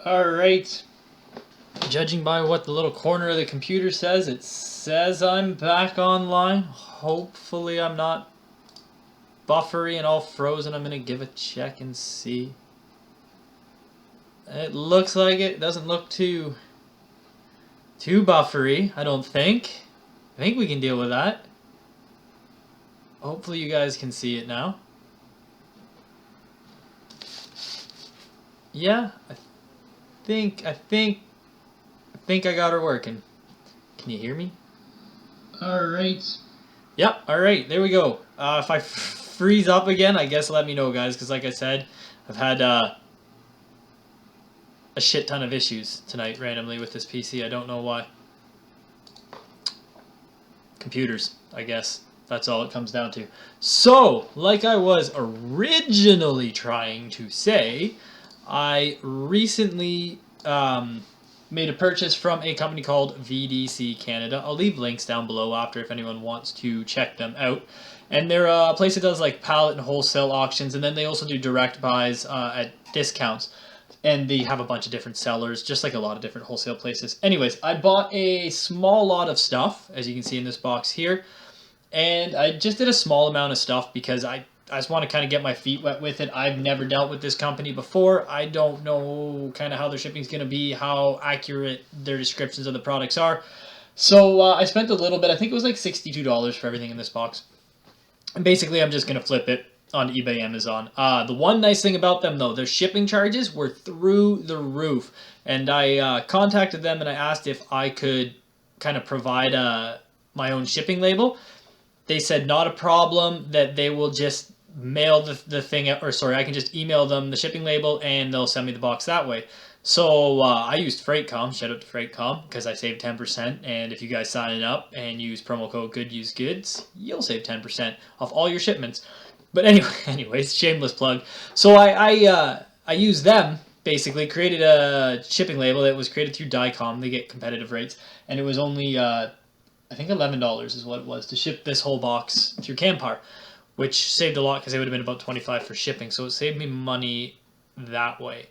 Alright. Judging by what the little corner of the computer says, it says I'm back online. Hopefully I'm not buffery and all frozen. I'm going to give a check and see. It looks like it. Doesn't look too buffery, I don't think. I think we can deal with that. Hopefully you guys can see it now. Yeah, I think I got her working. Can you hear me? Alright. Yep, alright, there we go. If I freeze up again, I guess let me know, guys, because like I said, I've had a shit ton of issues tonight randomly with this PC. I don't know why. Computers, I guess. That's all it comes down to. So, like I was originally trying to say, I recently made a purchase from a company called VDC Canada. I'll leave links down below after if anyone wants to check them out. And they're a place that does like pallet and wholesale auctions, and then they also do direct buys at discounts. And they have a bunch of different sellers, just like a lot of different wholesale places. Anyways, I bought a small lot of stuff, as you can see in this box here. And I just did a small amount of stuff because I just want to kind of get my feet wet with it. I've never dealt with this company before. I don't know kind of how their shipping is going to be, how accurate their descriptions of the products are. So I spent a little bit. I think it was like $62 for everything in this box. And basically, I'm just going to flip it on eBay, Amazon. The one nice thing about them, though, their shipping charges were through the roof. And I contacted them and I asked if I could kind of provide my own shipping label. They said not a problem, that they will just mail the thing, or sorry, I can just email them the shipping label and they'll send me the box that way. So I used FreightCom, shout out to FreightCom, because I saved 10%, and if you guys sign up and use promo code GoodUseGoods, you'll save 10% off all your shipments. But anyways, shameless plug. So I used them, basically, created a shipping label that was created through Dicom. They get competitive rates, and it was only I think $11 is what it was to ship this whole box through Campar, which saved a lot because it would have been about $25 for shipping. So it saved me money that way.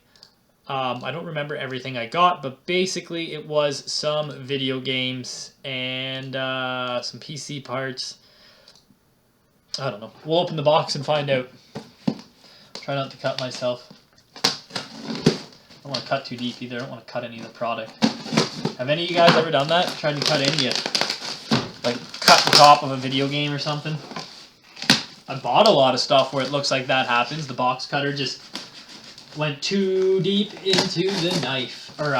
I don't remember everything I got, but basically it was some video games and some PC parts. I don't know. We'll open the box and find out. Try not to cut myself. I don't want to cut too deep either. I don't want to cut any of the product. Have any of you guys ever done that? Tried to cut in yet? Like cut the top of a video game or something. I bought a lot of stuff where it looks like that happens. The box cutter just went too deep into the knife, or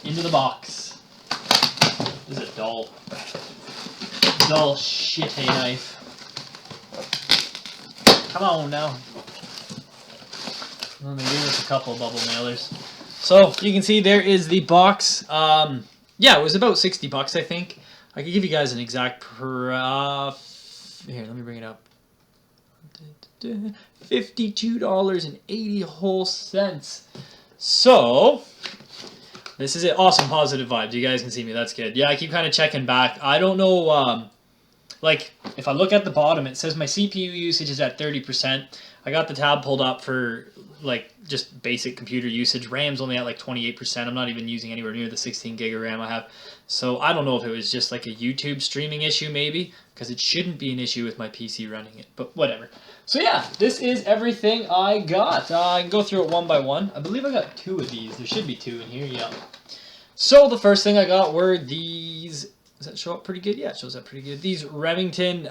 into the box. This is a dull shitty knife. Come on now. Well, they gave us a couple of bubble mailers. So you can see there is the box. Yeah, it was about $60, I think. I could give you guys an exact here, let me bring it up. $52.80 whole cents. So this is it. Awesome positive vibes. You guys can see me. That's good. Yeah, I keep kind of checking back. I don't know. Like if I look at the bottom, it says my CPU usage is at 30%. I got the tab pulled up for like just basic computer usage. RAM's only at like 28%. I'm not even using anywhere near the 16 gig of RAM I have. So I don't know if it was just like a YouTube streaming issue maybe, because it shouldn't be an issue with my PC running it, but whatever. So yeah, this is everything I got. I can go through it one by one. I believe I got 2 of these. There should be 2 in here, yeah. So the first thing I got were these. Does that show up pretty good? Yeah, it shows up pretty good. These Remington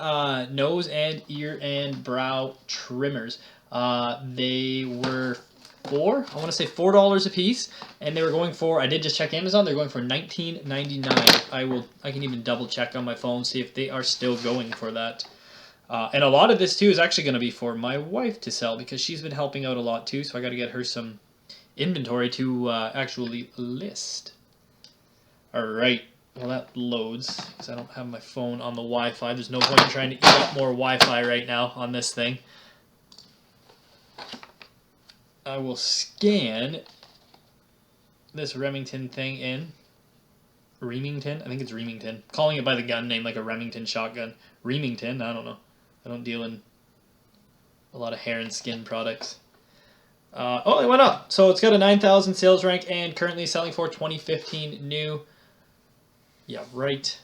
nose and ear and brow trimmers. They were I want to say $4 a piece, and they were going for, I did just check Amazon, they're going for $19.99. I can even double check on my phone, see if they are still going for that. And a lot of this too is actually going to be for my wife to sell, because she's been helping out a lot too, so I got to get her some inventory to actually list. Alright, well that loads, because I don't have my phone on the Wi-Fi. There's no point in trying to eat up more Wi-Fi right now on this thing. I will scan this Remington thing in. Remington? I think it's Remington. Calling it by the gun name like a Remington shotgun. Remington? I don't know. I don't deal in a lot of hair and skin products. Oh, it went up. So it's got a 9,000 sales rank and currently selling for 2015 new. Yeah, right.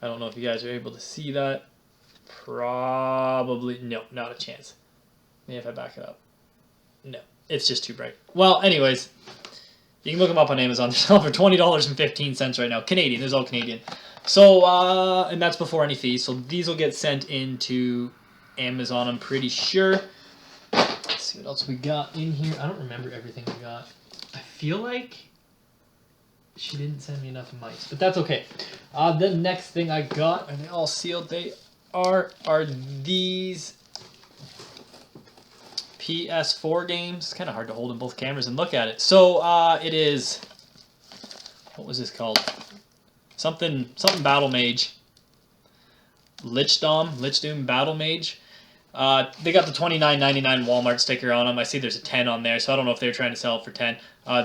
I don't know if you guys are able to see that. Probably. No, not a chance. Maybe if I back it up. No, it's just too bright. Well, anyways, you can look them up on Amazon. They're selling for $20.15 right now. Canadian. There's all Canadian. So, and that's before any fees. So these will get sent into Amazon, I'm pretty sure. Let's see what else we got in here. I don't remember everything we got. I feel like she didn't send me enough mice, but that's okay. The next thing I got, are they all sealed? They are these Ps4 Games. It's kind of hard to hold in both cameras and look at it. So it is, what was this called? Something Battle Mage. Lichdom Battle Mage. They got the $29.99 Walmart sticker on them. I see there's a 10 on there, so I don't know if they're trying to sell it for 10.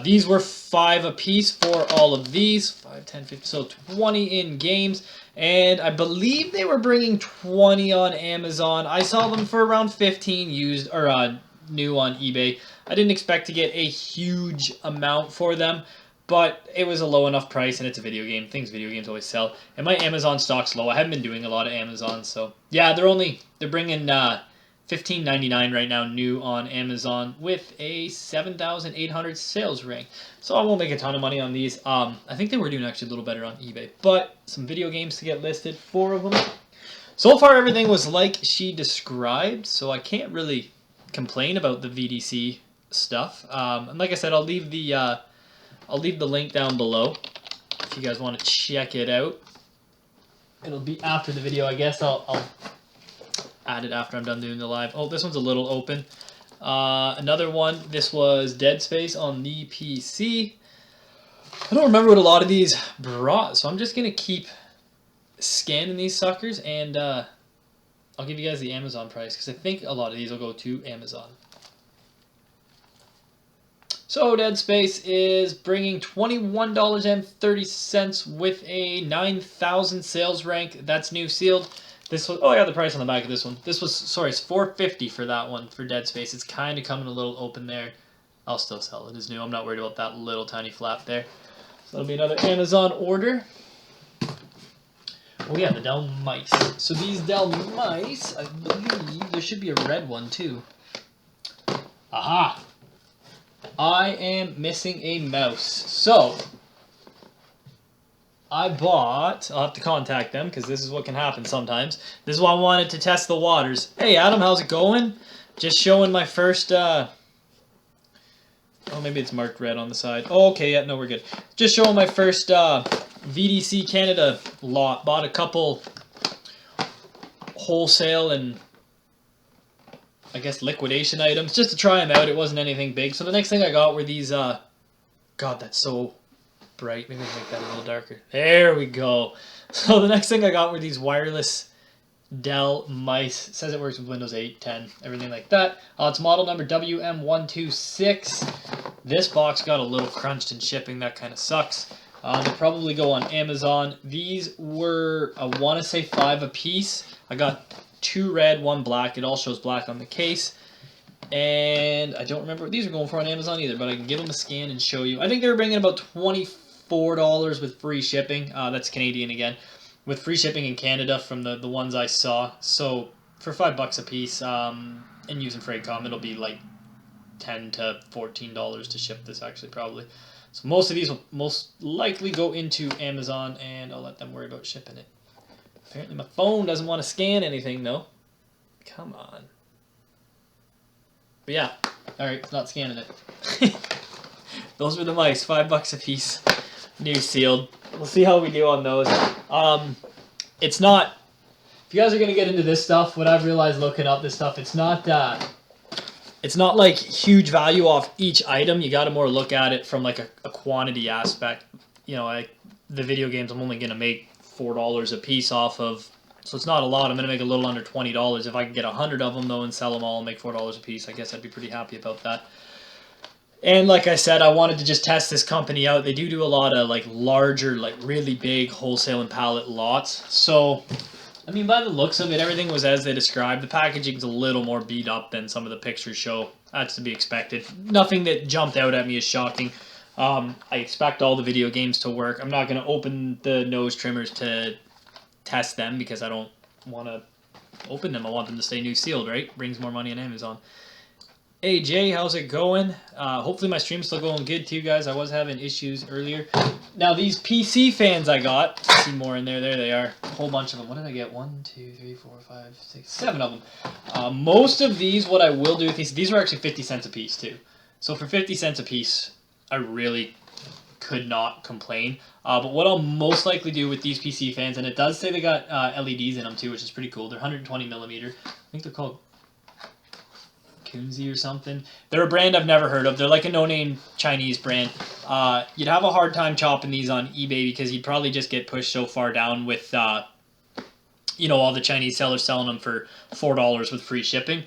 These were 5 a piece for all of these. 5, 10, 15, so 20 in games. And I believe they were bringing 20 on Amazon. I saw them for around 15 used or new on eBay. I didn't expect to get a huge amount for them, but it was a low enough price, and it's a video game. Video games always sell. And my Amazon stock's low. I haven't been doing a lot of Amazon, so yeah, they're bringing $15.99 right now new on Amazon with a 7,800 sales rank. So I won't make a ton of money on these. I think they were doing actually a little better on eBay, but some video games to get listed, 4 of them. So far everything was like she described, so I can't really complain about the VDC stuff. And like I said, I'll leave the link down below if you guys want to check it out. It'll be after the video, I guess. I'll add it after I'm done doing the live. Oh, this one's a little open. Another one. This was Dead Space on the PC. I don't remember what a lot of these brought, so I'm just gonna keep scanning these suckers, and I'll give you guys the Amazon price because I think a lot of these will go to Amazon. So Dead Space is bringing $21.30 with a 9,000 sales rank. That's new sealed. This was, oh, I got the price on the back of this one. This was, sorry, it's $4.50 for that one for Dead Space. It's kind of coming a little open there. I'll still sell it as new. I'm not worried about that little tiny flap there. So that'll be another Amazon order. Oh yeah, the Dell mice. So these Dell mice, I believe there should be a red one too. Aha! I am missing a mouse. So I bought, I'll have to contact them because this is what can happen sometimes. This is why I wanted to test the waters. Hey Adam, how's it going? Just showing my first, oh maybe it's marked red on the side. Oh, okay, yeah, no, we're good. Just showing my first VDC Canada lot. Bought a couple wholesale and I guess liquidation items just to try them out. It wasn't anything big. So the next thing I got were these, God, that's so bright. Maybe I'll make that a little darker. There we go. So the next thing I got were these wireless Dell mice. It says it works with Windows 8, 10, everything like that. It's model number WM126. This box got a little crunched in shipping. That kind of sucks. They probably go on Amazon. These were, I want to say 5 a piece. I got 2 red, 1 black. It all shows black on the case. And I don't remember what these are going for on Amazon either, but I can give them a scan and show you. I think they were bringing about $24 with free shipping. That's Canadian again. With free shipping in Canada from the ones I saw. So for $5 a piece and using FreightCom, it'll be like $10 to $14 to ship this actually probably. So most of these will most likely go into Amazon and I'll let them worry about shipping it. Apparently my phone doesn't want to scan anything though. Come on. But yeah, alright, it's not scanning it. Those were the mice, $5 a piece. New sealed. We'll see how we do on those. It's not, if you guys are going to get into this stuff, what I've realized looking up this stuff, it's not like huge value off each item. You got to more look at it from like a quantity aspect. You know, like the video games, I'm only going to make $4 a piece off of, so it's not a lot. I'm going to make a little under $20. If I can get 100 of them though and sell them all and make $4 a piece, I guess I'd be pretty happy about that. And like I said, I wanted to just test this company out. They do a lot of like larger, like really big wholesale and pallet lots. So I mean, by the looks of it, everything was as they described. The packaging's a little more beat up than some of the pictures show. That's to be expected. Nothing that jumped out at me is shocking. I expect all the video games to work. I'm not going to open the nose trimmers to test them because I don't want to open them. I want them to stay new sealed, right? Brings more money on Amazon. Hey Jay, how's it going? Hopefully my stream's still going good too, guys. I was having issues earlier. Now these PC fans I got, see more in there. There they are. A whole bunch of them. What did I get? 1, 2, 3, 4, 5, 6, 7 of them. Most of these, what I will do with these were actually 50 cents a piece too. So for 50 cents a piece, I really could not complain. But what I'll most likely do with these PC fans, and it does say they got LEDs in them too, which is pretty cool. They're 120 millimeter. I think they're called Kunzi or something. They're a brand I've never heard of. They're like a no-name Chinese brand. You'd have a hard time chopping these on eBay because you'd probably just get pushed so far down with, you know, all the Chinese sellers selling them for $4 with free shipping.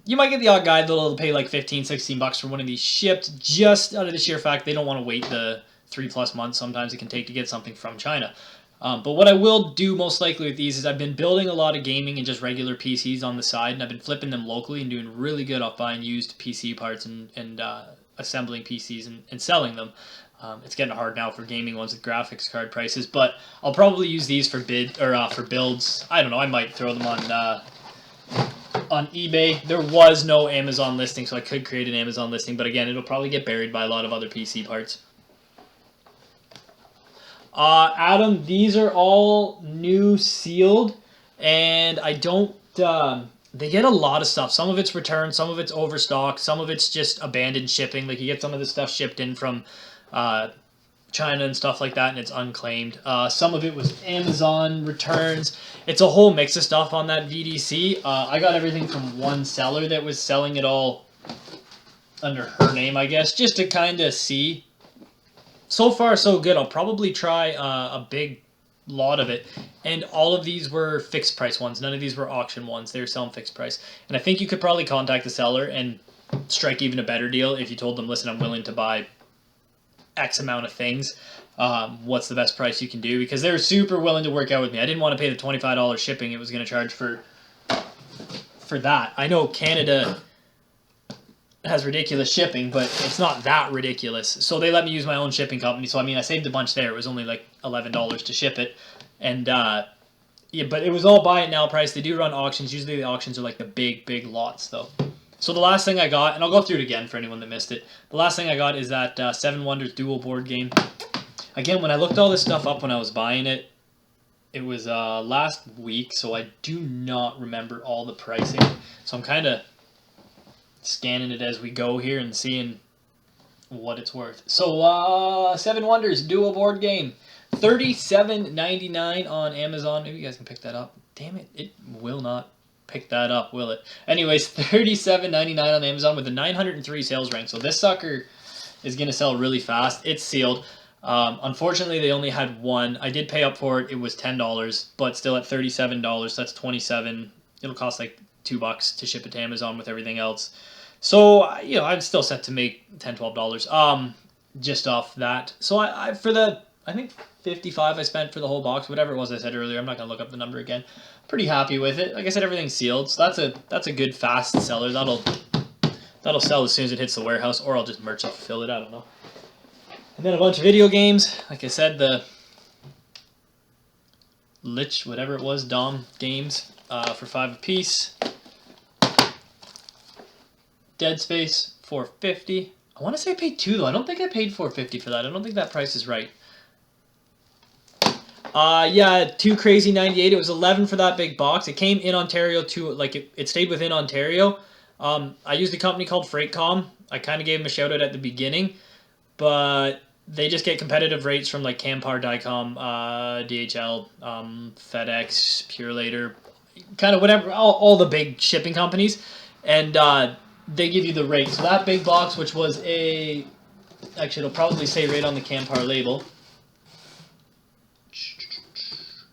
You might get the odd guy that'll pay like 15, 16 bucks for one of these shipped just out of the sheer fact they don't want to wait the 3+ months sometimes it can take to get something from China. But what I will do most likely with these is I've been building a lot of gaming and just regular PCs on the side, and I've been flipping them locally and doing really good off buying used PC parts and assembling PCs and selling them. It's getting hard now for gaming ones with graphics card prices, but I'll probably use these for for builds. I don't know. I might throw them on eBay. There was no Amazon listing, so I could create an Amazon listing, but again, it'll probably get buried by a lot of other PC parts. Adam, these are all new sealed, and I don't, they get a lot of stuff. Some of it's returned, some of it's overstocked, some of it's just abandoned shipping. Like you get some of this stuff shipped in from China and stuff like that, and it's unclaimed. Some of it was Amazon returns. It's a whole mix of stuff on that VDC. I got everything from one seller that was selling it all under her name, I guess, just to kind of see. So far, so good. I'll probably try a big lot of it. And all of these were fixed price ones. None of these were auction ones. They were selling fixed price. And I think you could probably contact the seller and strike even a better deal if you told them, listen, I'm willing to buy X amount of things. What's the best price you can do? Because they were super willing to work out with me. I didn't want to pay the $25 shipping it was going to charge for that. I know Canada has ridiculous shipping, but it's not that ridiculous. So they let me use my own shipping company. So I mean, I saved a bunch there. It was only like $11 to ship it, and yeah, but it was all buy it now price. They do run auctions. Usually the auctions are like the big lots though. So the last thing I got, and I'll go through it again for anyone that missed it. The last thing I got is that 7 Wonders Duel board game. Again, when I looked all this stuff up when I was buying it, it was last week, so I do not remember all the pricing. So I'm kind of scanning it as we go here and seeing what it's worth. So 7 Wonders Duel board game, $37.99 on Amazon. Maybe you guys can pick that up. Damn it, it will not pick that up, will it? Anyways, $37.99 on Amazon with a 903 sales rank. So this sucker is gonna sell really fast. It's sealed. Unfortunately, they only had one. I did pay up for it. It was $10, but still at $37. That's $27. It'll cost like $2 to ship it to Amazon with everything else. So, you know, I'm still set to make $10, $12 just off that. So I for the, I think $55 I spent for the whole box, whatever it was I said earlier. I'm not going to look up the number again. Pretty happy with it. Like I said, everything's sealed. So that's a good fast seller. That'll sell as soon as it hits the warehouse, or I'll just merch and fulfill it. I don't know. And then a bunch of video games. Like I said, the Lich, whatever it was, Dom games for $5 a piece. Dead Space, $4.50. I want to say I paid $2 though. I don't think I paid $4.50 for that. I don't think that price is right. Yeah, Too Crazy 98. It was $11 for that big box. It came in Ontario too. Like it stayed within Ontario. I used a company called FreightCom. I kind of gave them a shout out at the beginning, but they just get competitive rates from like Campar, Dicom, DHL, FedEx, Purelator, kind of whatever, all the big shipping companies, and they give you the rate. So that big box, which was actually it'll probably say right on the Campar label.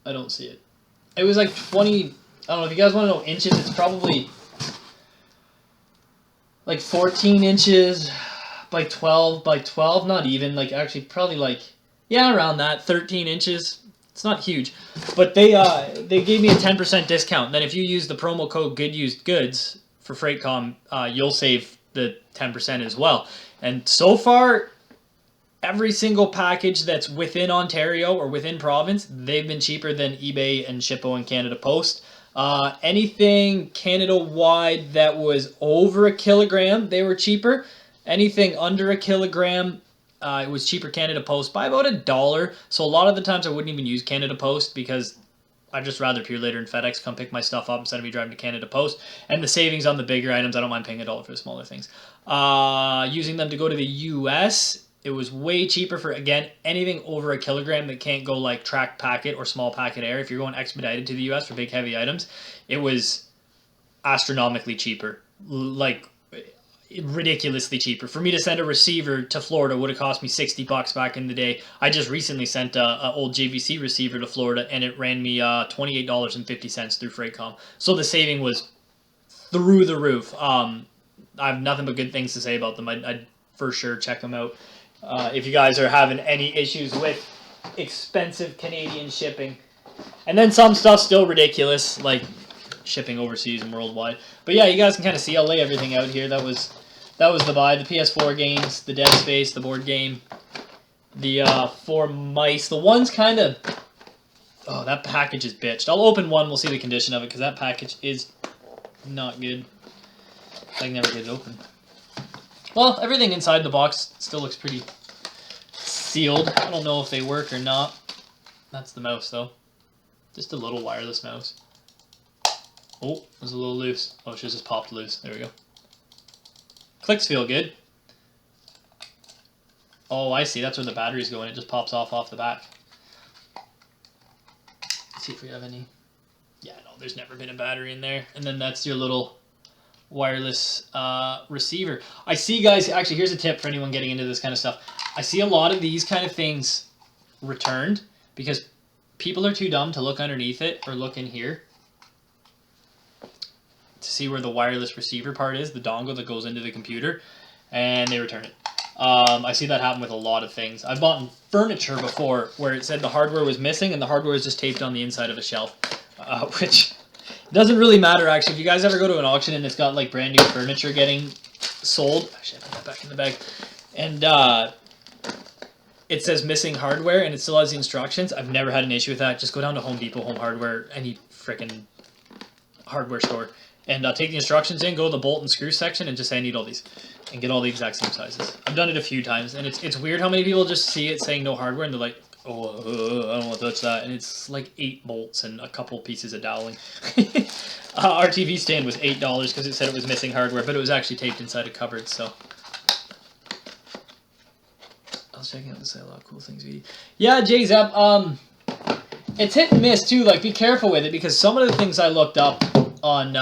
I don't see it. It was like 20, I don't know if you guys want to know inches, it's probably like 14 inches by 12 by 12, not even, like actually probably like, yeah, around that, 13 inches. It's not huge, but they gave me a 10% discount. And then if you use the promo code GoodUsedGoods for FreightCom, you'll save the 10% as well. And so far, every single package that's within Ontario or within province, they've been cheaper than eBay and Shippo and Canada Post. Anything Canada-wide that was over a kilogram, they were cheaper. Anything under a kilogram, it was cheaper Canada Post by about $1. So a lot of the times I wouldn't even use Canada Post because I'd just rather Pure Later and FedEx come pick my stuff up instead of me driving to Canada Post. And the savings on the bigger items, I don't mind paying $1 for the smaller things. Using them to go to the US, it was way cheaper for, again, anything over a kilogram that can't go like track packet or small packet air. If you're going expedited to the US for big heavy items, it was astronomically cheaper. Like, ridiculously cheaper. For me to send a receiver to Florida would have cost me $60 back in the day. I just recently sent a old JVC receiver to Florida, and it ran me $28.50 through FreightCom. So the saving was through the roof. I have nothing but good things to say about them. I'd for sure check them out. If you guys are having any issues with expensive Canadian shipping. And then some stuff's still ridiculous, like shipping overseas and worldwide. But yeah, you guys can kind of see, I'll lay everything out here. That was the buy. The Ps4 games, the Dead Space, the board game, the 4 mice. The one's kind of... Oh, that package is bitched. I'll open one, we'll see the condition of it, because that package is not good. It's like never gets open. Well, everything inside the box still looks pretty sealed. I don't know if they work or not. That's the mouse, though. Just a little wireless mouse. Oh, it was a little loose. Oh, it just popped loose. There we go. Clicks feel good. Oh, I see. That's where the batteries go in. It just pops off the back. Let's see if we have any. Yeah, no, there's never been a battery in there. And then that's your little wireless receiver. I see, guys, actually, here's a tip for anyone getting into this kind of stuff. I see a lot of these kind of things returned because people are too dumb to look underneath it or look in here to see where the wireless receiver part is, the dongle that goes into the computer, and they return it. I see that happen with a lot of things. I've bought furniture before where it said the hardware was missing and the hardware is just taped on the inside of a shelf, which doesn't really matter, actually. If you guys ever go to an auction and it's got like brand new furniture getting sold, actually I put that back in the bag, and it says missing hardware and it still has the instructions, I've never had an issue with that. Just go down to Home Depot, Home Hardware, any freaking hardware store, and take the instructions in, go to the bolt and screw section, and just say I need all these, and get all the exact same sizes. I've done it a few times, and it's weird how many people just see it saying no hardware, and they're like, oh, I don't want to touch that, and it's like 8 bolts and a couple pieces of doweling. Our TV stand was $8 because it said it was missing hardware, but it was actually taped inside a cupboard, so. I was checking out the site, a lot of cool things. Yeah, J-Zap, it's hit and miss too, like be careful with it, because some of the things I looked up on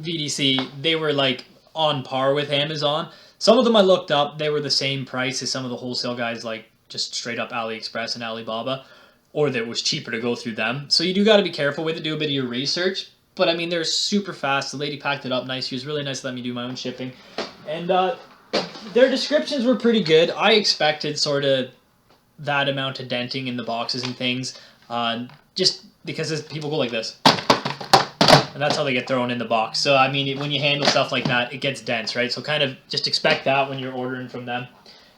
VDC, they were like on par with Amazon. Some of them I looked up, they were the same price as some of the wholesale guys, like just straight up AliExpress and Alibaba, or that it was cheaper to go through them. So you do got to be careful with it, do a bit of your research. But I mean, they're super fast. The lady packed it up nice. She was really nice to let me do my own shipping. And their descriptions were pretty good. I expected sort of that amount of denting in the boxes and things, just because people go like this. And that's how they get thrown in the box. So, I mean, when you handle stuff like that, it gets dense, right? So kind of just expect that when you're ordering from them.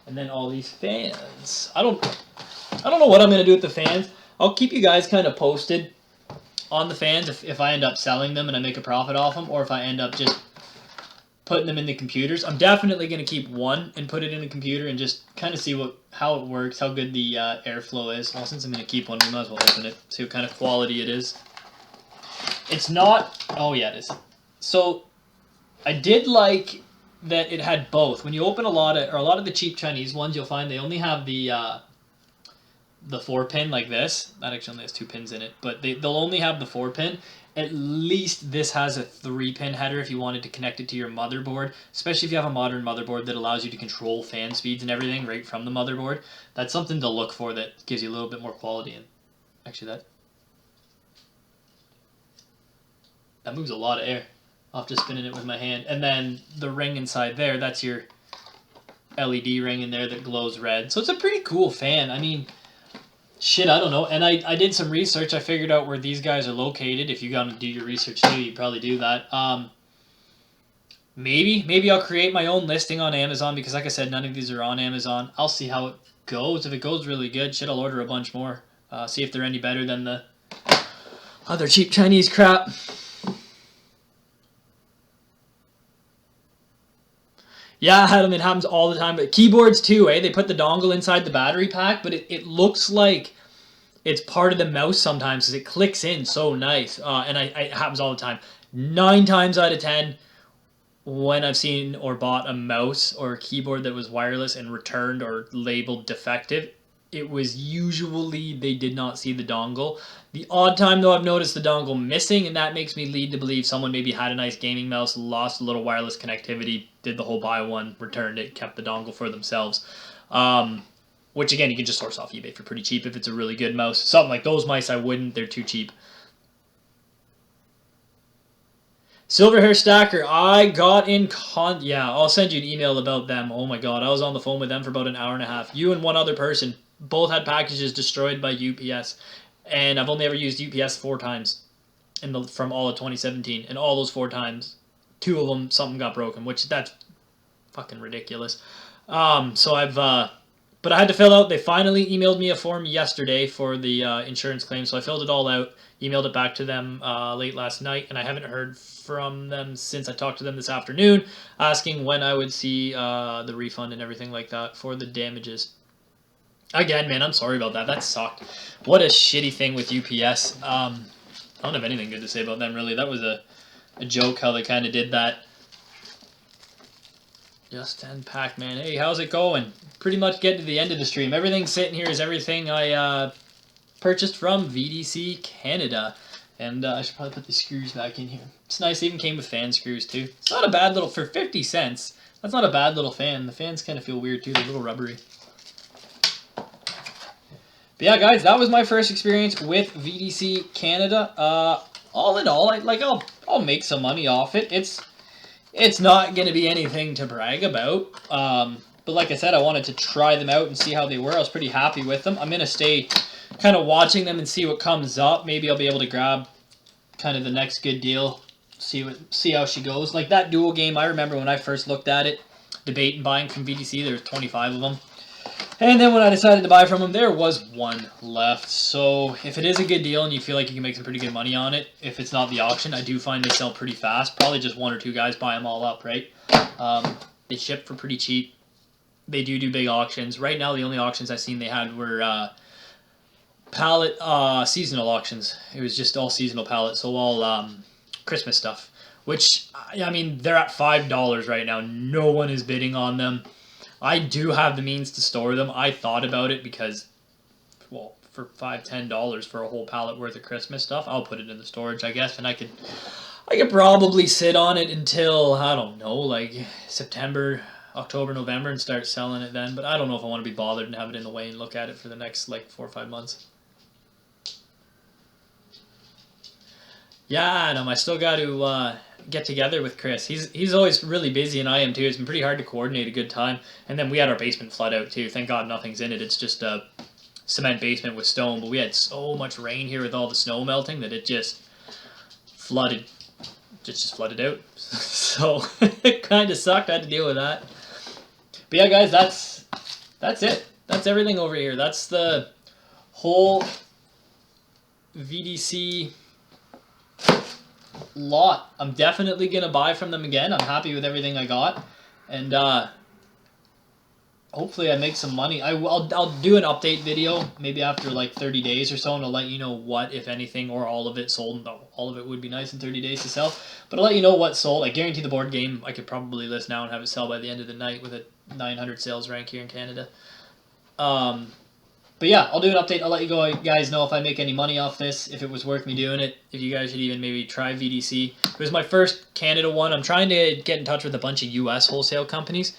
And then all these fans. I don't know what I'm going to do with the fans. I'll keep you guys kind of posted on the fans if I end up selling them and I make a profit off them, or if I end up just putting them in the computers. I'm definitely going to keep one and put it in the computer and just kind of see how it works, how good the airflow is. Well, since I'm going to keep one, we might as well open it, see what kind of quality it is. It's not... Oh, yeah, it is. So, I did like that it had both. When you open a lot of the cheap Chinese ones, you'll find they only have the 4-pin like this. That actually only has 2 pins in it, but they'll only have the 4-pin. At least this has a 3-pin header if you wanted to connect it to your motherboard, especially if you have a modern motherboard that allows you to control fan speeds and everything right from the motherboard. That's something to look for that gives you a little bit more quality. And actually, that moves a lot of air. I'll have to spin it with my hand. And then the ring inside there, that's your LED ring in there that glows red. So it's a pretty cool fan. I mean, Shit, I don't know. And I did some research. I figured out where these guys are located. If you got to do your research too, you probably do that. Maybe I'll create my own listing on Amazon because, like I said, none of these are on Amazon. I'll see how it goes. If it goes really good, shit, I'll order a bunch more. See if they're any better than the other cheap Chinese crap. Yeah, Adam, it happens all the time. But keyboards too, eh? They put the dongle inside the battery pack, but it looks like it's part of the mouse sometimes because it clicks in so nice. And it happens all the time. 9 times out of 10, when I've seen or bought a mouse or a keyboard that was wireless and returned or labeled defective, it was usually they did not see the dongle. The odd time, though, I've noticed the dongle missing, and that makes me lead to believe someone maybe had a nice gaming mouse, lost a little wireless connectivity, did the whole buy one, returned it, kept the dongle for themselves. Which, again, you can just source off eBay for pretty cheap if it's a really good mouse. Something like those mice, I wouldn't. They're too cheap. Silverhair Stacker, I got in yeah, I'll send you an email about them. Oh my god, I was on the phone with them for about an hour and a half. You and one other person both had packages destroyed by UPS, and I've only ever used UPS 4 times from all of 2017, and all those 4 times, 2 of them something got broken, which that's fucking ridiculous. But I had to fill out. They finally emailed me a form yesterday for the insurance claim, so I filled it all out, emailed it back to them late last night, and I haven't heard from them since I talked to them this afternoon, asking when I would see the refund and everything like that for the damages. Again, man, I'm sorry about that. That sucked. What a shitty thing with UPS. I don't have anything good to say about them, really. That was a joke how they kind of did that. Just 10 Pac-Man. Hey, how's it going? Pretty much getting to the end of the stream. Everything sitting here is everything I purchased from VDC Canada. And I should probably put the screws back in here. It's nice. It even came with fan screws, too. It's not a bad little... For 50 cents, that's not a bad little fan. The fans kind of feel weird, too. They're a little rubbery. But yeah, guys, that was my first experience with VDC Canada. All in all, I'll make some money off it. It's not going to be anything to brag about. But like I said, I wanted to try them out and see how they were. I was pretty happy with them. I'm going to stay kind of watching them and see what comes up. Maybe I'll be able to grab kind of the next good deal. See how she goes. Like that Duel game, I remember when I first looked at it, debating buying from VDC, there was 25 of them. And then when I decided to buy from them, there was 1 left. So if it is a good deal and you feel like you can make some pretty good money on it, if it's not the auction, I do find they sell pretty fast. Probably just 1 or 2 guys buy them all up, right? They ship for pretty cheap. They do big auctions. Right now, the only auctions I've seen they had were pallet seasonal auctions. It was just all seasonal pallets, so all Christmas stuff. Which, I mean, they're at $5 right now. No one is bidding on them. I do have the means to store them. I thought about it because, well, for $5-10 for a whole pallet worth of Christmas stuff, I'll put it in the storage, I guess, and I could probably sit on it until, I don't know, like September, October, November, and start selling it then. But I don't know if I want to be bothered and have it in the way and look at it for the next, like, 4 or 5 months. Yeah, Adam, I still got to get together with Chris. He's always really busy, and I am too. It's been pretty hard to coordinate a good time. And then we had our basement flood out too. Thank God nothing's in it. It's just a cement basement with stone. But we had so much rain here with all the snow melting that it just flooded. Just flooded out. So it kind of sucked. I had to deal with that. But yeah, guys, that's it. That's everything over here. That's the whole VDC lot. I'm definitely gonna buy from them again. I'm happy with everything I got, and hopefully I make some money. I'll do an update video maybe after like 30 days or so, and I'll let you know what, if anything, or all of it sold. No, all of it would be nice in 30 days to sell, but I'll let you know what sold. I guarantee the board game I could probably list now and have it sell by the end of the night with a 900 sales rank here in Canada. But yeah, I'll do an update. I'll let you guys know if I make any money off this, if it was worth me doing it, if you guys should even maybe try VDC. It was my first Canada one. I'm trying to get in touch with a bunch of US wholesale companies,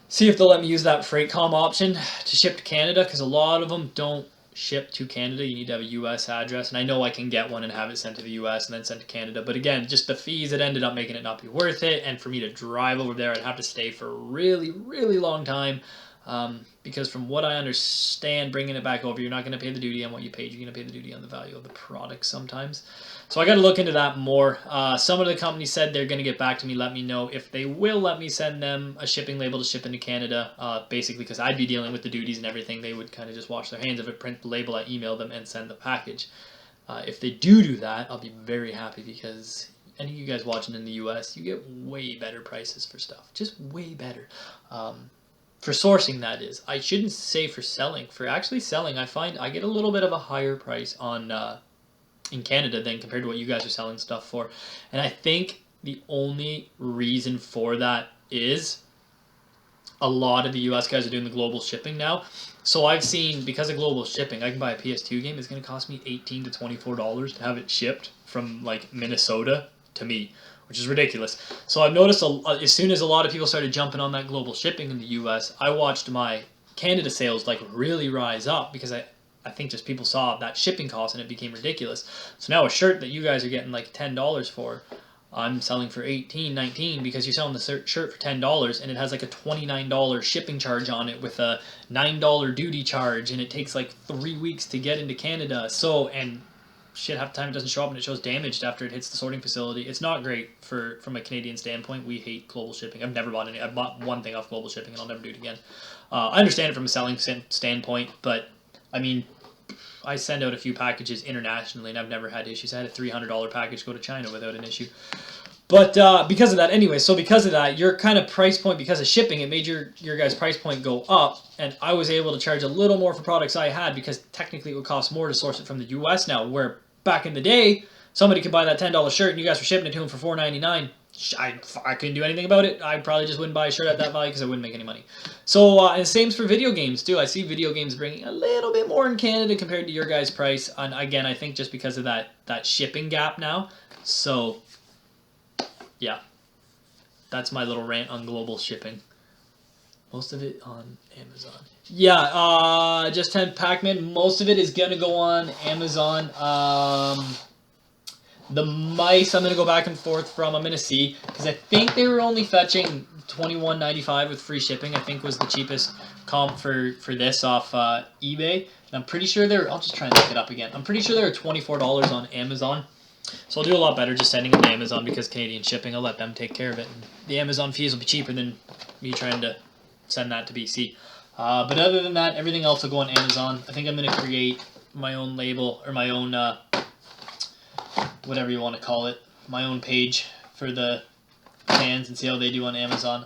see if they'll let me use that FreightCom option to ship to Canada, because a lot of them don't ship to Canada. You need to have a US address, and I know I can get one and have it sent to the US and then sent to Canada. But again, just the fees, it ended up making it not be worth it, and for me to drive over there, I'd have to stay for a really, really long time. Because from what I understand, bringing it back over, you're not going to pay the duty on what you paid. You're going to pay the duty on the value of the product sometimes. So I got to look into that more. Some of the companies said they're going to get back to me, let me know if they will let me send them a shipping label to ship into Canada. Basically, because I'd be dealing with the duties and everything. They would kind of just wash their hands of it, print the label, I email them, and send the package. If they do that, I'll be very happy because any of you guys watching in the US, you get way better prices for stuff. Just way better. For sourcing, that is. I shouldn't say for selling. For actually selling, I find I get a little bit of a higher price on in Canada than compared to what you guys are selling stuff for. And I think the only reason for that is a lot of the US guys are doing the global shipping now. So I've seen, because of global shipping, I can buy a PS2 game. It's going to cost me $18 to $24 to have it shipped from like Minnesota to me, which is ridiculous. So I've noticed as soon as a lot of people started jumping on that global shipping in the US, I watched my Canada sales like really rise up because I think just people saw that shipping cost and it became ridiculous. So now a shirt that you guys are getting like $10 for, I'm selling for $18, $19 because you're selling the shirt for $10 and it has like a $29 shipping charge on it with a $9 duty charge, and it takes like 3 weeks to get into Canada. So, and shit, half the time it doesn't show up and it shows damaged after it hits the sorting facility. It's not great from a Canadian standpoint. We hate global shipping. I've never bought any. I've bought one thing off global shipping and I'll never do it again. I understand it from a selling standpoint, but I mean, I send out a few packages internationally and I've never had issues. I had a $300 package go to China without an issue. But because of that, anyway, so because of that, your kind of price point, because of shipping, it made your guys' price point go up, and I was able to charge a little more for products I had because technically it would cost more to source it from the US now, where back in the day, somebody could buy that $10 shirt and you guys were shipping it to them for $4.99. I couldn't do anything about it. I probably just wouldn't buy a shirt at that value because I wouldn't make any money. So, and same's for video games too. I see video games bringing a little bit more in Canada compared to your guys' price. And again, I think just because of that shipping gap now. So, yeah, that's my little rant on global shipping. Most of it on Amazon. Yeah, just 10 Pac-Man. Most of it is going to go on Amazon. The mice I'm going to go back and forth from. I'm going to see, because I think they were only fetching $21.95 with free shipping. I think was the cheapest comp for this off eBay. And I'm pretty sure they're, I'll just try and look it up again. I'm pretty sure they were $24 on Amazon. So I'll do a lot better just sending them to Amazon because Canadian shipping, I'll let them take care of it. And the Amazon fees will be cheaper than me trying to send that to BC. But other than that, everything else will go on Amazon. I think I'm going to create my own label, or my own, whatever you want to call it, my own page for the fans and see how they do on Amazon.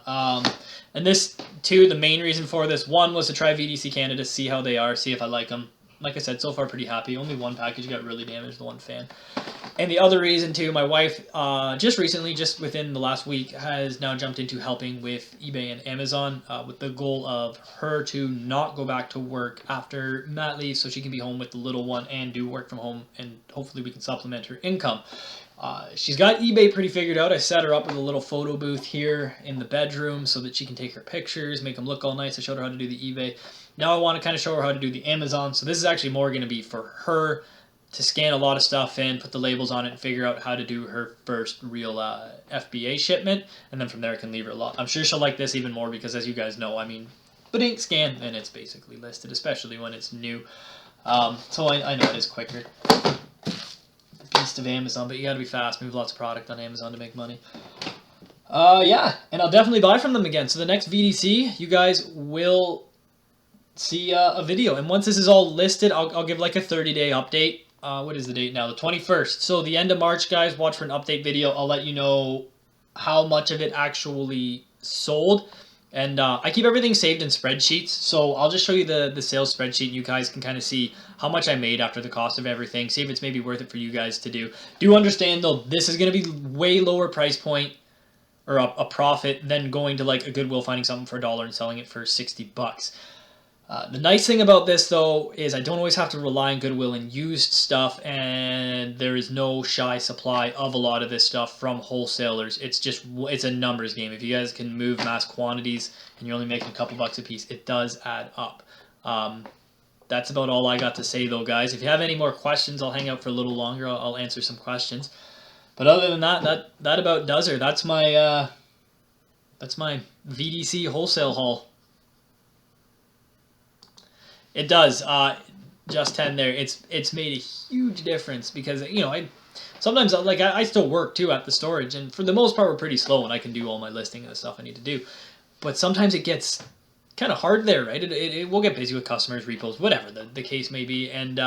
And this, too, the main reason for this, one was to try VDC Canada, see how they are, see if I like them. Like I said, so far pretty happy. Only one package got really damaged, the one fan. And the other reason, too, my wife just recently, just within the last week, has now jumped into helping with eBay and Amazon with the goal of her to not go back to work after Matt leaves so she can be home with the little one and do work from home, and hopefully we can supplement her income. She's got eBay pretty figured out. I set her up with a little photo booth here in the bedroom so that she can take her pictures, make them look all nice. I showed her how to do the eBay. Now I want to kind of show her how to do the Amazon. So this is actually more going to be for her to scan a lot of stuff in, put the labels on it, and figure out how to do her first real FBA shipment. And then from there I can leave her a lot. I'm sure she'll like this even more because, as you guys know, I mean, but ink scan, and it's basically listed, especially when it's new. So I know it is quicker. The beast of Amazon, but you got to be fast, move lots of product on Amazon to make money. Yeah, and I'll definitely buy from them again. So the next VDC, you guys will see a video. And once this is all listed, I'll give like a 30-day update. What is the date now? The 21st. So the end of March, guys, watch for an update video. I'll let you know how much of it actually sold. And I keep everything saved in spreadsheets. So I'll just show you the sales spreadsheet. You guys can kind of see how much I made after the cost of everything. See if it's maybe worth it for you guys to do. Do understand, though, this is going to be way lower price point or a profit than going to like a Goodwill, finding something for $1 and selling it for $60. The nice thing about this, though, is I don't always have to rely on Goodwill and used stuff, and there is no shy supply of a lot of this stuff from wholesalers. It's a numbers game. If you guys can move mass quantities and you're only making a couple bucks a piece, it does add up. That's about all I got to say, though, guys. If you have any more questions, I'll hang out for a little longer. I'll answer some questions. But other than that about does her. That's my VDC wholesale haul. It does. Just 10 there. It's made a huge difference because I sometimes I still work too at the storage, and for the most part we're pretty slow, and I can do all my listing and the stuff I need to do. But sometimes it gets kind of hard there, right? It will get busy with customers, repos, whatever the case may be, and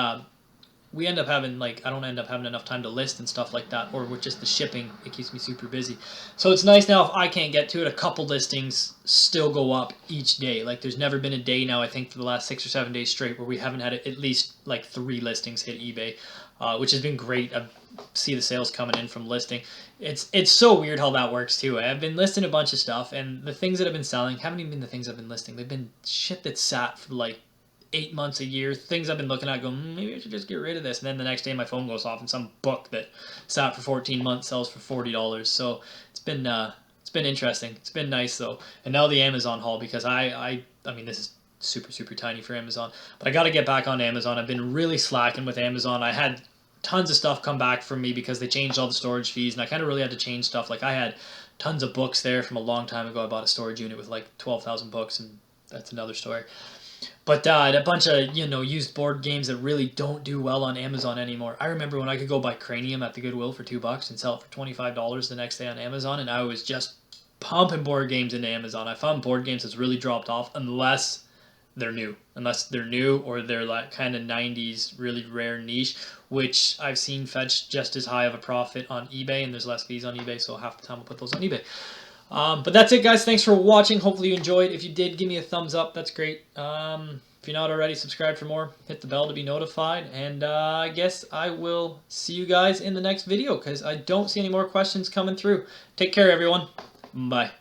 we end up having I don't end up having enough time to list and stuff like that, or with just the shipping, it keeps me super busy. So it's nice now if I can't get to it, a couple listings still go up each day. Like there's never been a day now, I think for the last 6 or 7 days straight, where we haven't had at least 3 listings hit eBay, which has been great. I see the sales coming in from listing. It's so weird how that works too. I've been listing a bunch of stuff, and the things that have been selling haven't even been the things I've been listing. They've been shit that sat for 8 months, a year, things I've been looking at going, maybe I should just get rid of this. And then the next day my phone goes off and some book that sat for 14 months sells for $40. So it's been interesting. It's been nice though. And now the Amazon haul, because I mean, this is super, super tiny for Amazon, but I got to get back on Amazon. I've been really slacking with Amazon. I had tons of stuff come back from me because they changed all the storage fees, and I kind of really had to change stuff. I had tons of books there from a long time ago. I bought a storage unit with 12,000 books, and that's another story. But a bunch of used board games that really don't do well on Amazon anymore. I remember when I could go buy Cranium at the Goodwill for $2 and sell it for $25 the next day on Amazon, and I was just pumping board games into Amazon. I found board games that's really dropped off unless they're new, or they're kind of 90s really rare niche, which I've seen fetch just as high of a profit on eBay, and there's less fees on eBay, so half the time I'll put those on eBay. But that's it, guys. Thanks for watching. Hopefully you enjoyed. If you did, give me a thumbs up. That's great. If you're not already, subscribe for more. Hit the bell to be notified. And I guess I will see you guys in the next video, because I don't see any more questions coming through. Take care, everyone. Bye.